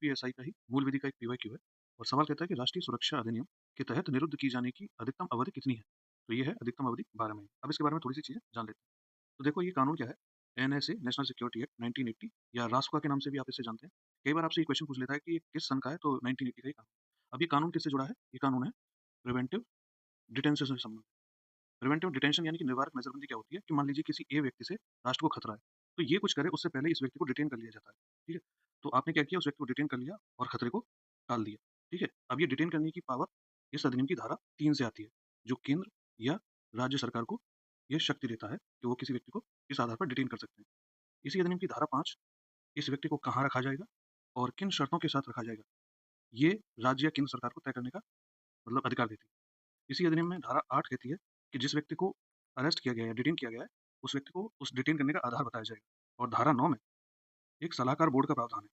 UPSI का ही मूल विधि का एक पीवाईक्यू है और सवाल कहता है कि राष्ट्रीय सुरक्षा अधिनियम के तहत निरुद्ध की जाने की अधिकतम अवधि कितनी है? तो ये है अधिकतम अवधि 12 महीने। अब इसके बारे में थोड़ी सी चीजें जान लेते हैं। तो देखो ये कानून क्या है? एनएसए नेशनल सिक्योरिटी एक्ट 1980 या रासुका के नाम से भी आप इसे जानते हैं। कई बार आपसे ये क्वेश्चन पूछ लेता है कि ये किस सन का है, तो 1980 का ही कानून। अब ये कानून किससे जुड़ा है? ये कानून है प्रिवेंटिव डिटेंशन से संबंधित। प्रिवेंटिव डिटेंशन यानी कि निवारक नजरबंदी क्या होती है कि मान लीजिए किसी ए व्यक्ति से राष्ट्र को खतरा है, तो ये कुछ करे उससे पहले इस व्यक्ति को डिटेन कर लिया जाता है। ठीक है? तो आपने क्या किया, उस व्यक्ति को डिटेन कर लिया और खतरे को टाल दिया। ठीक है? अब ये डिटेन करने की पावर इस अधिनियम की धारा 3 से आती है, जो केंद्र या राज्य सरकार को यह शक्ति देता है कि वो किसी व्यक्ति को इस आधार पर डिटेन कर सकते हैं। इसी अधिनियम की धारा 5 इस व्यक्ति को कहाँ रखा जाएगा और किन शर्तों के साथ रखा जाएगा, ये राज्य या केंद्र सरकार को तय करने का अधिकार देती है। इसी अधिनियम में धारा 8 कहती है कि जिस व्यक्ति को अरेस्ट किया गया है, डिटेन किया गया है, उस व्यक्ति को उस डिटेन करने का आधार बताया जाएगा। और धारा 9 में एक सलाहकार बोर्ड का प्रावधान है।